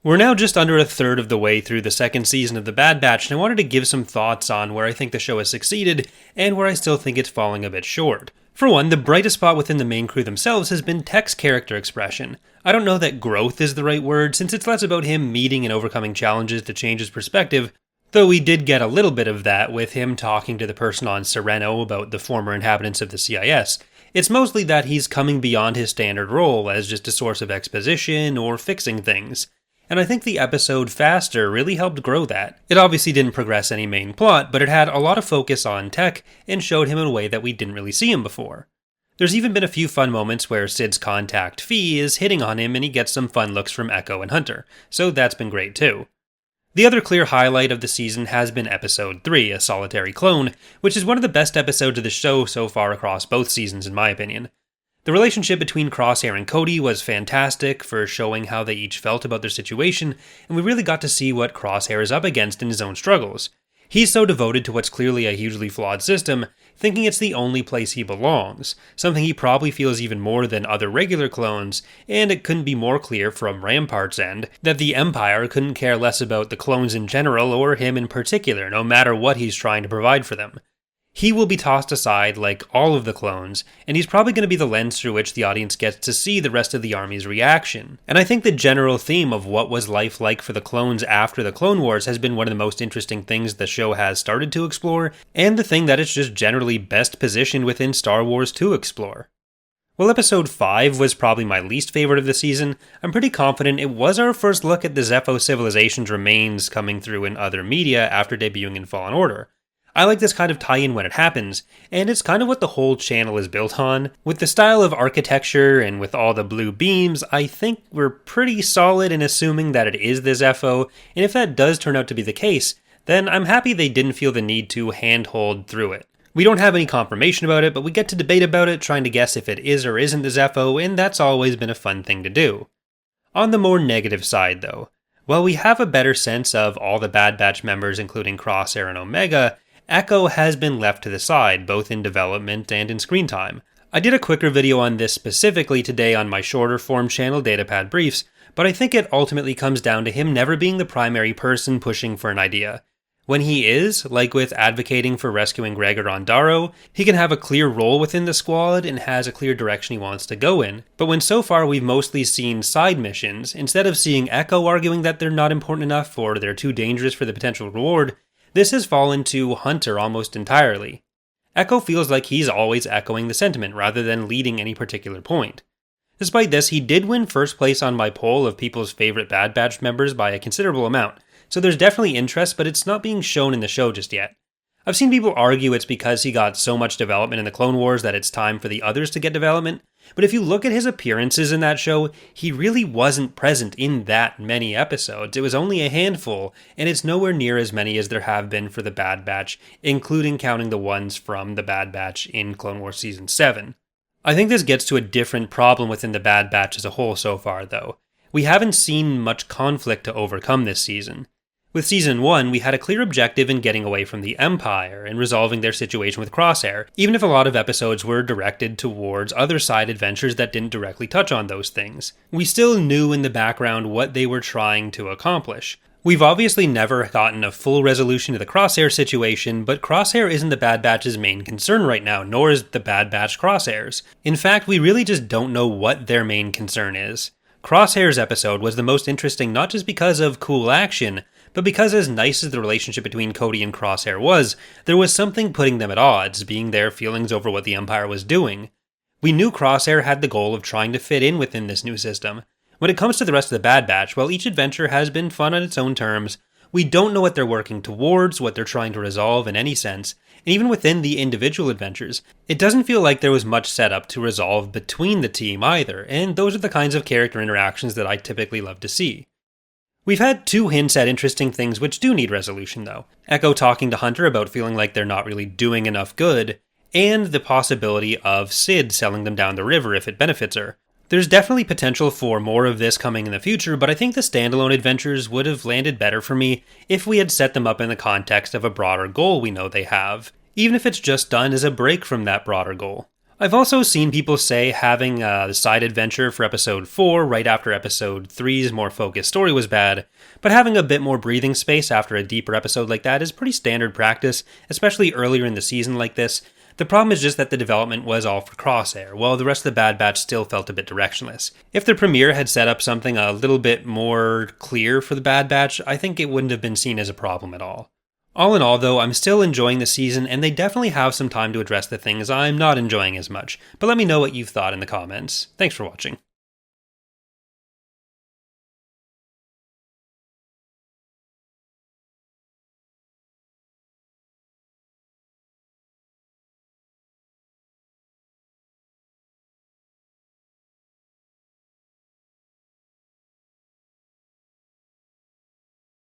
We're now just under a third of the way through the second season of The Bad Batch, and I wanted to give some thoughts on where I think the show has succeeded, and where I still think it's falling a bit short. For one, the brightest spot within the main crew themselves has been Tech's character expression. I don't know that growth is the right word, since it's less about him meeting and overcoming challenges to change his perspective, though we did get a little bit of that with him talking to the person on Sereno about the former inhabitants of the CIS. It's mostly that he's coming beyond his standard role as just a source of exposition or fixing things. And I think the episode Faster really helped grow that. It obviously didn't progress any main plot, but it had a lot of focus on Tech and showed him in a way that we didn't really see him before. There's even been a few fun moments where Sid's contact Fee is hitting on him and he gets some fun looks from Echo and Hunter, so that's been great too. The other clear highlight of the season has been Episode 3, A Solitary Clone, which is one of the best episodes of the show so far across both seasons in my opinion. The relationship between Crosshair and Cody was fantastic for showing how they each felt about their situation, and we really got to see what Crosshair is up against in his own struggles. He's so devoted to what's clearly a hugely flawed system, thinking it's the only place he belongs, something he probably feels even more than other regular clones, and it couldn't be more clear from Rampart's end that the Empire couldn't care less about the clones in general or him in particular, no matter what he's trying to provide for them. He will be tossed aside like all of the clones, and he's probably going to be the lens through which the audience gets to see the rest of the army's reaction. And I think the general theme of what was life like for the clones after the Clone Wars has been one of the most interesting things the show has started to explore, and the thing that it's just generally best positioned within Star Wars to explore. While Episode 5 was probably my least favorite of the season, I'm pretty confident it was our first look at the Zepho civilization's remains coming through in other media after debuting in Fallen Order. I like this kind of tie-in when it happens, and it's kind of what the whole channel is built on. With the style of architecture and with all the blue beams, I think we're pretty solid in assuming that it is the Zepho, and if that does turn out to be the case, then I'm happy they didn't feel the need to handhold through it. We don't have any confirmation about it, but we get to debate about it, trying to guess if it is or isn't the Zepho, and that's always been a fun thing to do. On the more negative side, though, while we have a better sense of all the Bad Batch members, including Crosshair and Omega, Echo has been left to the side, both in development and in screen time. I did a quicker video on this specifically today on my shorter form channel, Datapad Briefs, but I think it ultimately comes down to him never being the primary person pushing for an idea. When he is, like with advocating for rescuing Gregor on Darrow, he can have a clear role within the squad and has a clear direction he wants to go in. But when so far we've mostly seen side missions, instead of seeing Echo arguing that they're not important enough or they're too dangerous for the potential reward, this has fallen to Hunter almost entirely. Echo feels like he's always echoing the sentiment rather than leading any particular point. Despite this, he did win first place on my poll of people's favorite Bad Batch members by a considerable amount, so there's definitely interest, but it's not being shown in the show just yet. I've seen people argue it's because he got so much development in the Clone Wars that it's time for the others to get development, but if you look at his appearances in that show, he really wasn't present in that many episodes. It was only a handful, and it's nowhere near as many as there have been for the Bad Batch, including counting the ones from the Bad Batch in Clone Wars Season 7. I think this gets to a different problem within the Bad Batch as a whole so far, though. We haven't seen much conflict to overcome this season. With Season 1, we had a clear objective in getting away from the Empire and resolving their situation with Crosshair, even if a lot of episodes were directed towards other side adventures that didn't directly touch on those things. We still knew in the background what they were trying to accomplish. We've obviously never gotten a full resolution to the Crosshair situation, but Crosshair isn't the Bad Batch's main concern right now, nor is the Bad Batch Crosshairs. In fact, we really just don't know what their main concern is. Crosshair's episode was the most interesting not just because of cool action, but because as nice as the relationship between Cody and Crosshair was, there was something putting them at odds, being their feelings over what the Empire was doing. We knew Crosshair had the goal of trying to fit in within this new system. When it comes to the rest of the Bad Batch, while each adventure has been fun on its own terms, we don't know what they're working towards, what they're trying to resolve in any sense, and even within the individual adventures, it doesn't feel like there was much set up to resolve between the team either, and those are the kinds of character interactions that I typically love to see. We've had two hints at interesting things which do need resolution, though. Echo talking to Hunter about feeling like they're not really doing enough good, and the possibility of Sid selling them down the river if it benefits her. There's definitely potential for more of this coming in the future, but I think the standalone adventures would have landed better for me if we had set them up in the context of a broader goal we know they have, even if it's just done as a break from that broader goal. I've also seen people say having the side adventure for episode 4 right after episode three's more focused story was bad, but having a bit more breathing space after a deeper episode like that is pretty standard practice, especially earlier in the season like this. The problem is just that the development was all for Crosshair, while the rest of the Bad Batch still felt a bit directionless. If the premiere had set up something a little bit more clear for the Bad Batch, I think it wouldn't have been seen as a problem at all. All in all, though, I'm still enjoying the season, and they definitely have some time to address the things I'm not enjoying as much, but let me know what you've thought in the comments. Thanks for watching.